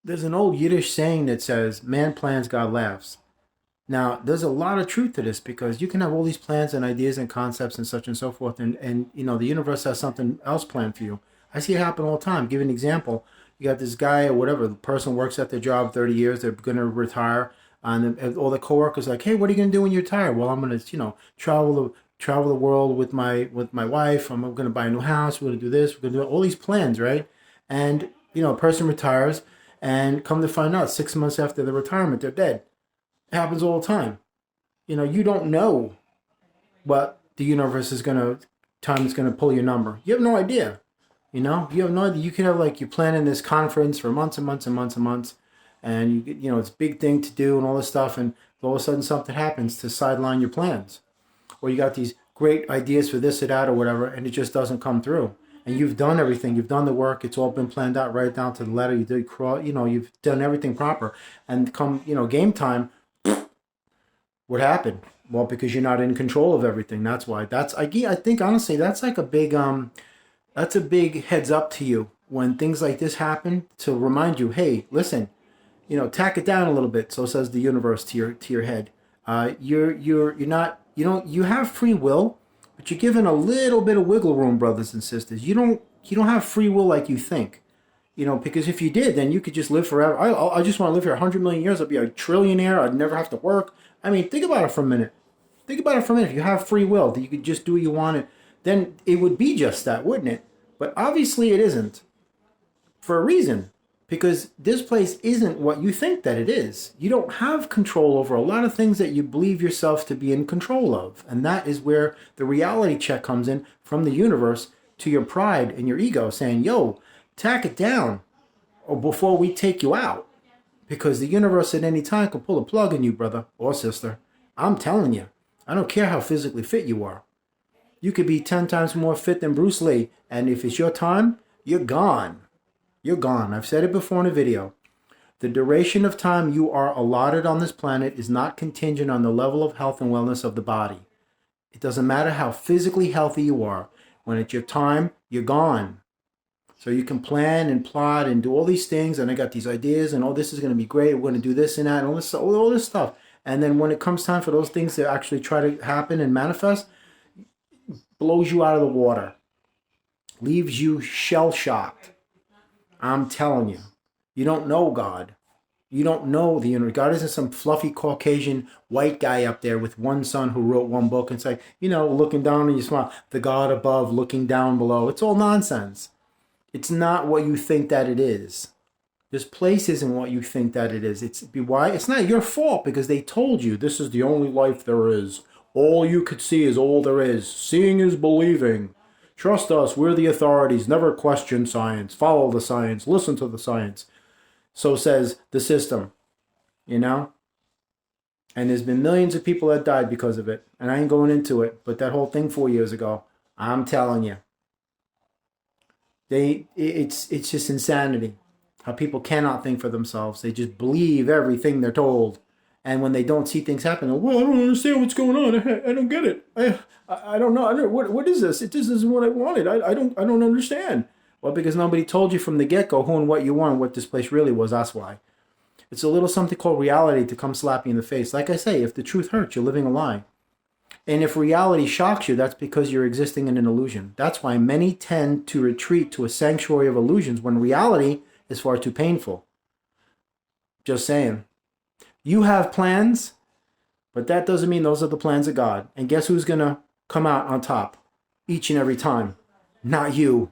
There's an old Yiddish saying that says, "Man plans, God laughs." Now, there's a lot of truth to this because you can have all these plans and ideas and concepts and such and so forth, and the universe has something else planned for you. I see it happen all the time. Give you an example. You got this guy or whatever, the person works at their job 30 years, they're going to retire, and all the coworkers are like, "Hey, what are you going to do when you retire?" "Well, I'm going to, travel the world with my wife. I'm going to buy a new house. We're going to do this. We're going to do all these plans, right?" And a person retires, and come to find out, 6 months after the retirement, they're dead. It happens all the time. You don't know what the universe is gonna time is gonna pull your number. You have no idea. You have no idea. You could have like you planning this conference for months and months and months and months, and it's a big thing to do and all this stuff, and all of a sudden something happens to sideline your plans, or you got these great ideas for this or that or whatever, and it just doesn't come through. And you've done everything. You've done the work. It's all been planned out right down to the letter. You did crawl. You've done everything proper. And come game time, what happened? Well, because you're not in control of everything. That's why. I think honestly that's like a big heads up to you when things like this happen to remind you, hey, listen, tack it down a little bit. So says the universe to your head. You're not you have free will, but you're given a little bit of wiggle room, brothers and sisters. You don't have free will like you think. Because if you did, then you could just live forever. I just want to live here 100 million years. I'd be a trillionaire. I'd never have to work. I mean, think about it for a minute. Think about it for a minute. If you have free will, that you could just do what you want, then it would be just that, wouldn't it? But obviously it isn't for a reason. Because this place isn't what you think that it is. You don't have control over a lot of things that you believe yourself to be in control of. And that is where the reality check comes in from the universe to your pride and your ego saying, yo, tack it down or before we take you out. Because the universe at any time can pull a plug on you, brother or sister. I'm telling you, I don't care how physically fit you are. You could be 10 times more fit than Bruce Lee, and if it's your time, you're gone. You're gone. I've said it before in a video. The duration of time you are allotted on this planet is not contingent on the level of health and wellness of the body. It doesn't matter how physically healthy you are. When it's your time, you're gone. So you can plan and plot and do all these things, and I got these ideas, and this is going to be great. We're going to do this and that, and all this stuff. And then when it comes time for those things to actually try to happen and manifest, blows you out of the water, leaves you shell shocked. I'm telling you, you don't know God. You don't know the universe. God isn't some fluffy Caucasian white guy up there with one son who wrote one book and say, looking down on you, smile. The God above, looking down below. It's all nonsense. It's not what you think that it is. This place isn't what you think that it is. Why? It's not your fault because they told you this is the only life there is. All you could see is all there is. Seeing is believing. Trust us, we're the authorities. Never question science. Follow the science. Listen to the science. So says the system, And there's been millions of people that died because of it. And I ain't going into it, but that whole thing 4 years ago, I'm telling you. It's just insanity. How people cannot think for themselves. They just believe everything they're told. And when they don't see things happen, well, I don't understand what's going on. I don't get it. I don't know. What is this? This isn't what I wanted. I don't understand. Well, because nobody told you from the get-go who and what you want, what this place really was. That's why. It's a little something called reality to come slap you in the face. Like I say, if the truth hurts, you're living a lie. And if reality shocks you, that's because you're existing in an illusion. That's why many tend to retreat to a sanctuary of illusions when reality is far too painful. Just saying. You have plans, but that doesn't mean those are the plans of God. And guess who's going to come out on top each and every time? Not you.